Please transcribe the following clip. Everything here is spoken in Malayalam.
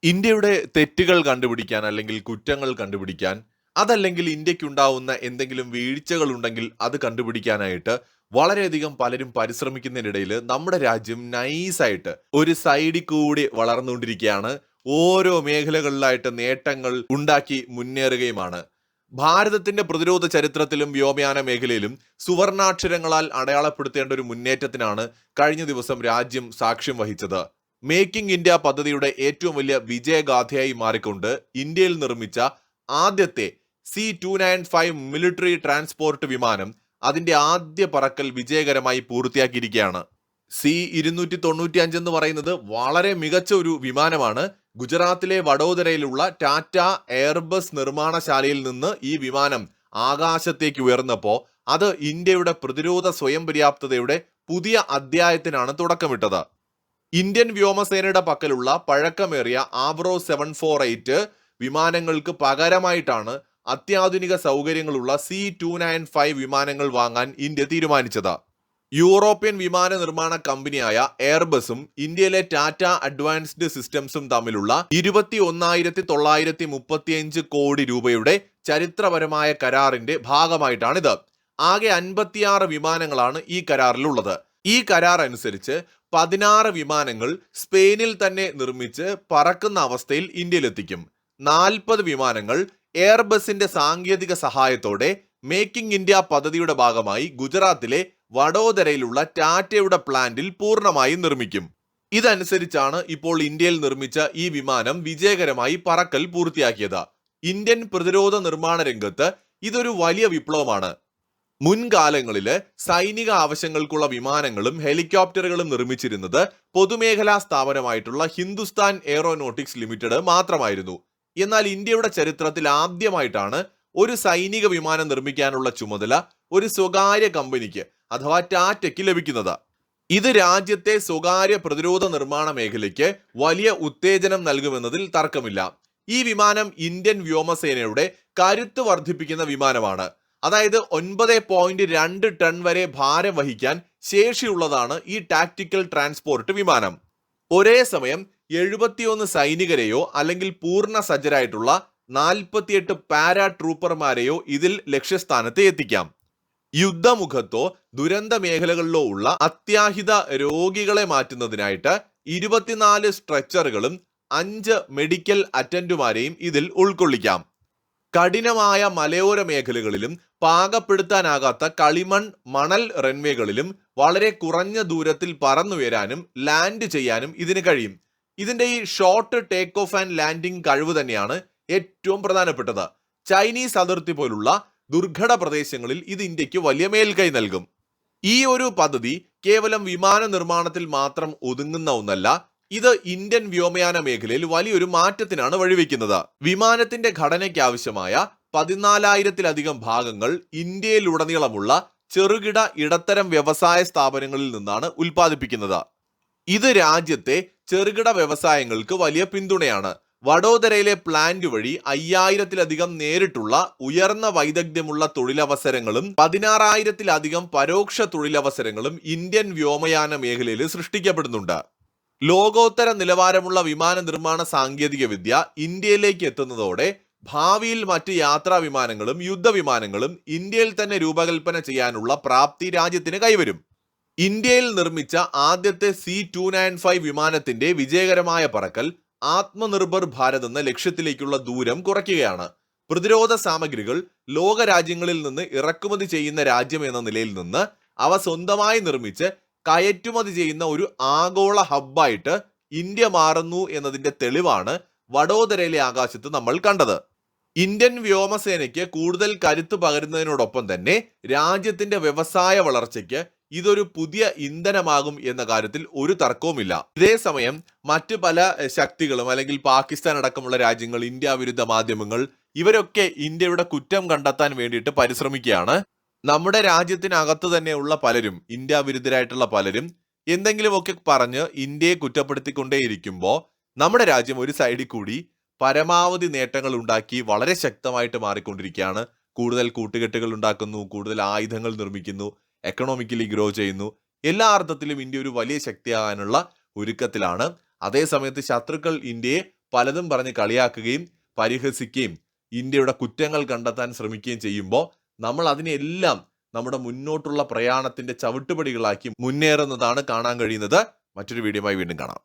ഇന്ത്യയുടെ തെറ്റുകൾ കണ്ടുപിടിക്കാൻ അല്ലെങ്കിൽ കുറ്റങ്ങൾ കണ്ടുപിടിക്കാൻ, അതല്ലെങ്കിൽ ഇന്ത്യക്കുണ്ടാവുന്ന എന്തെങ്കിലും വീഴ്ചകൾ ഉണ്ടെങ്കിൽ അത് കണ്ടുപിടിക്കാനായിട്ട് വളരെയധികം പലരും പരിശ്രമിക്കുന്നതിനിടയിൽ നമ്മുടെ രാജ്യം നൈസായിട്ട് ഒരു സൈഡിൽ കൂടി വളർന്നുകൊണ്ടിരിക്കുകയാണ്. ഓരോ മേഖലകളിലായിട്ട് നേട്ടങ്ങൾ ഉണ്ടാക്കി മുന്നേറുകയുമാണ്. ഭാരതത്തിന്റെ പ്രതിരോധ ചരിത്രത്തിലും വ്യോമയാന മേഖലയിലും സുവർണാക്ഷരങ്ങളാൽ അടയാളപ്പെടുത്തേണ്ട ഒരു മുന്നേറ്റത്തിനാണ് കഴിഞ്ഞ ദിവസം രാജ്യം സാക്ഷ്യം വഹിച്ചത്. മേക്കിംഗ് ഇന്ത്യ പദ്ധതിയുടെ ഏറ്റവും വലിയ വിജയഗാഥയായി മാറിക്കൊണ്ട് ഇന്ത്യയിൽ നിർമ്മിച്ച ആദ്യത്തെ C-295 മിലിറ്ററി ട്രാൻസ്പോർട്ട് വിമാനം അതിന്റെ ആദ്യ പറക്കൽ വിജയകരമായി പൂർത്തിയാക്കിയിരിക്കുകയാണ്. C-295 എന്ന് പറയുന്നത് വളരെ മികച്ച ഒരു വിമാനമാണ്. ഗുജറാത്തിലെ വഡോദരയിലുള്ള ടാറ്റ എയർബസ് നിർമ്മാണശാലയിൽ നിന്ന് ഈ വിമാനം ആകാശത്തേക്ക് ഉയർന്നപ്പോൾ അത് ഇന്ത്യയുടെ പ്രതിരോധ സ്വയം പര്യാപ്തതയുടെ പുതിയ അധ്യായത്തിനാണ് തുടക്കമിട്ടത്. ഇന്ത്യൻ വ്യോമസേനയുടെ പക്കലുള്ള പഴക്കമേറിയ ആവ്രോ 748 വിമാനങ്ങൾക്ക് പകരമായിട്ടാണ് അത്യാധുനിക സൗകര്യങ്ങളുള്ള C-295 വിമാനങ്ങൾ വാങ്ങാൻ ഇന്ത്യ തീരുമാനിച്ചത്. യൂറോപ്യൻ വിമാന നിർമ്മാണ കമ്പനിയായ എയർബസും ഇന്ത്യയിലെ ടാറ്റ അഡ്വാൻസ്ഡ് സിസ്റ്റംസും തമ്മിലുള്ള 21,935 കോടി രൂപയുടെ ചരിത്രപരമായ കരാറിന്റെ ഭാഗമായിട്ടാണിത്. ആകെ 56 വിമാനങ്ങളാണ് ഈ കരാറിലുള്ളത്. ഈ കരാർ അനുസരിച്ച് 16 വിമാനങ്ങൾ സ്പെയിനിൽ തന്നെ നിർമ്മിച്ച് പറക്കുന്ന അവസ്ഥയിൽ ഇന്ത്യയിലെത്തിക്കും. 40 വിമാനങ്ങൾ എയർബസിന്റെ സാങ്കേതിക സഹായത്തോടെ മേക്കിംഗ് ഇന്ത്യ പദ്ധതിയുടെ ഭാഗമായി ഗുജറാത്തിലെ വഡോദരയിലുള്ള ടാറ്റയുടെ പ്ലാന്റിൽ പൂർണ്ണമായും നിർമ്മിക്കും. ഇതനുസരിച്ചാണ് ഇപ്പോൾ ഇന്ത്യയിൽ നിർമ്മിച്ച ഈ വിമാനം വിജയകരമായി പറക്കൽ പൂർത്തിയാക്കിയത്. ഇന്ത്യൻ പ്രതിരോധ നിർമ്മാണ രംഗത്ത് ഇതൊരു വലിയ വിപ്ലവമാണ്. മുൻകാലങ്ങളില് സൈനിക ആവശ്യങ്ങൾക്കുള്ള വിമാനങ്ങളും ഹെലികോപ്റ്ററുകളും നിർമ്മിച്ചിരുന്നത് പൊതുമേഖലാ സ്ഥാപനമായിട്ടുള്ള ഹിന്ദുസ്ഥാൻ എയറോനോട്ടിക്സ് ലിമിറ്റഡ് മാത്രമായിരുന്നു. എന്നാൽ ഇന്ത്യയുടെ ചരിത്രത്തിൽ ആദ്യമായിട്ടാണ് ഒരു സൈനിക വിമാനം നിർമ്മിക്കാനുള്ള ചുമതല ഒരു സ്വകാര്യ കമ്പനിക്ക് അഥവാ ടാറ്റയ്ക്ക് ലഭിക്കുന്നത്. ഇത് രാജ്യത്തെ സ്വകാര്യ പ്രതിരോധ നിർമ്മാണ മേഖലയ്ക്ക് വലിയ ഉത്തേജനം നൽകുമെന്നതിൽ തർക്കമില്ല. ഈ വിമാനം ഇന്ത്യൻ വ്യോമസേനയുടെ കരുത്ത് വർദ്ധിപ്പിക്കുന്ന വിമാനമാണ്. അതായത് 9.2 ടൺ വരെ ഭാരം വഹിക്കാൻ ശേഷിയുള്ളതാണ് ഈ ടാക്ടിക്കൽ ട്രാൻസ്പോർട്ട് വിമാനം. ഒരേ സമയം 71 സൈനികരെയോ അല്ലെങ്കിൽ പൂർണ്ണ സജ്ജരായിട്ടുള്ള 48 പാരാ ട്രൂപ്പർമാരെയോ ഇതിൽ ലക്ഷ്യസ്ഥാനത്ത് എത്തിക്കാം. യുദ്ധമുഖത്തോ ദുരന്ത മേഖലകളിലോ ഉള്ള അത്യാഹിത രോഗികളെ മാറ്റുന്നതിനായിട്ട് 24 സ്ട്രെച്ചറുകളും 5 മെഡിക്കൽ അറ്റൻഡുമാരെയും ഇതിൽ ഉൾക്കൊള്ളിക്കാം. കഠിനമായ മലയോര മേഖലകളിലും പാകപ്പെടുത്താനാകാത്ത കളിമൺ മണൽ റൺവേകളിലും വളരെ കുറഞ്ഞ ദൂരത്തിൽ പറന്നുയരാനും ലാൻഡ് ചെയ്യാനും ഇതിന് കഴിയും. ഇതിന്റെ ഈ short take off and landing കഴിവ് തന്നെയാണ് ഏറ്റവും പ്രധാനപ്പെട്ടത്. ചൈനീസ് അതിർത്തി പോലുള്ള ദുർഘട പ്രദേശങ്ങളിൽ ഇത് ഇന്ത്യക്ക് വലിയ മേൽക്കൈ നൽകും. ഈ ഒരു പദ്ധതി കേവലം വിമാന നിർമ്മാണത്തിൽ മാത്രം ഒതുങ്ങുന്ന ഒന്നല്ല. ഇത് ഇന്ത്യൻ വ്യോമയാന മേഖലയിൽ വലിയൊരു മാറ്റത്തിനാണ് വഴിവെക്കുന്നത്. വിമാനത്തിന്റെ ഘടനയ്ക്ക് ആവശ്യമായ 14,000-ലധികം ഭാഗങ്ങൾ ഇന്ത്യയിലുടനീളമുള്ള ചെറുകിട ഇടത്തരം വ്യവസായ സ്ഥാപനങ്ങളിൽ നിന്നാണ് ഉൽപ്പാദിപ്പിക്കുന്നത്. ഇത് രാജ്യത്തെ ചെറുകിട വ്യവസായങ്ങൾക്ക് വലിയ പിന്തുണയാണ്. വഡോദരയിലെ പ്ലാന്റ് വഴി 5,000-ലധികം നേരിട്ടുള്ള ഉയർന്ന വൈദഗ്ധ്യമുള്ള തൊഴിലവസരങ്ങളും 16,000-ലധികം പരോക്ഷ തൊഴിലവസരങ്ങളും ഇന്ത്യൻ വ്യോമയാന മേഖലയിൽ സൃഷ്ടിക്കപ്പെടുന്നുണ്ട്. ലോകോത്തര നിലവാരമുള്ള വിമാന നിർമ്മാണ സാങ്കേതിക വിദ്യ ഇന്ത്യയിലേക്ക് എത്തുന്നതോടെ ഭാവിയിൽ മറ്റ് യാത്രാ വിമാനങ്ങളും യുദ്ധവിമാനങ്ങളും ഇന്ത്യയിൽ തന്നെ രൂപകൽപ്പന ചെയ്യാനുള്ള പ്രാപ്തി രാജ്യത്തിന് കൈവരും. ഇന്ത്യയിൽ നിർമ്മിച്ച ആദ്യത്തെ C-295 വിമാനത്തിന്റെ വിജയകരമായ പറക്കൽ ആത്മനിർഭർ ഭാരത് എന്ന ലക്ഷ്യത്തിലേക്കുള്ള ദൂരം കുറയ്ക്കുകയാണ്. പ്രതിരോധ സാമഗ്രികൾ ലോക രാജ്യങ്ങളിൽ നിന്ന് ഇറക്കുമതി ചെയ്യുന്ന രാജ്യം എന്ന നിലയിൽ നിന്ന് അവ സ്വന്തമായി നിർമ്മിച്ച് കയറ്റുമതി ചെയ്യുന്ന ഒരു ആഗോള ഹബ്ബായിട്ട് ഇന്ത്യ മാറുന്നു എന്നതിന്റെ തെളിവാണ് വഡോദരയിലെ ആകാശത്ത് നമ്മൾ കണ്ടത്. ഇന്ത്യൻ വ്യോമസേനയ്ക്ക് കൂടുതൽ കരുത്ത് പകരുന്നതിനോടൊപ്പം തന്നെ രാജ്യത്തിന്റെ വ്യവസായ വളർച്ചയ്ക്ക് ഇതൊരു പുതിയ ഇന്ധനമാകും എന്ന കാര്യത്തിൽ ഒരു തർക്കവുമില്ല. ഇതേസമയം മറ്റു പല ശക്തികളും അല്ലെങ്കിൽ പാകിസ്ഥാൻ അടക്കമുള്ള രാജ്യങ്ങൾ, ഇന്ത്യ വിരുദ്ധ മാധ്യമങ്ങൾ ഇവരൊക്കെ ഇന്ത്യയുടെ കുറ്റം കണ്ടെത്താൻ വേണ്ടിയിട്ട് പരിശ്രമിക്കുകയാണ്. നമ്മുടെ രാജ്യത്തിനകത്ത് തന്നെയുള്ള പലരും, ഇന്ത്യ വിരുദ്ധരായിട്ടുള്ള പലരും എന്തെങ്കിലുമൊക്കെ പറഞ്ഞ് ഇന്ത്യയെ കുറ്റപ്പെടുത്തിക്കൊണ്ടേയിരിക്കുമ്പോൾ നമ്മുടെ രാജ്യം ഒരു സൈഡിൽ കൂടി പരമാവധി നേട്ടങ്ങൾ ഉണ്ടാക്കി വളരെ ശക്തമായിട്ട് മാറിക്കൊണ്ടിരിക്കുകയാണ്. കൂടുതൽ കൂട്ടുകെട്ടുകൾ ഉണ്ടാക്കുന്നു, കൂടുതൽ ആയുധങ്ങൾ നിർമ്മിക്കുന്നു, എക്കണോമിക്കലി ഗ്രോ ചെയ്യുന്നു. എല്ലാ അർത്ഥത്തിലും ഇന്ത്യ ഒരു വലിയ ശക്തിയാകാനുള്ള ഒരുക്കത്തിലാണ്. അതേസമയത്ത് ശത്രുക്കൾ ഇന്ത്യയെ പലതും പറഞ്ഞ് കളിയാക്കുകയും പരിഹസിക്കുകയും ഇന്ത്യയുടെ കുറ്റങ്ങൾ കണ്ടെത്താൻ ശ്രമിക്കുകയും ചെയ്യുമ്പോൾ നമ്മൾ അതിനെല്ലാം നമ്മുടെ മുന്നോട്ടുള്ള പ്രയാണത്തിന്റെ ചവിട്ടുപടികളാക്കി മുന്നേറുന്നതാണ് കാണാൻ കഴിയുന്നത്. മറ്റൊരു വീഡിയോയുമായി വീണ്ടും കാണാം.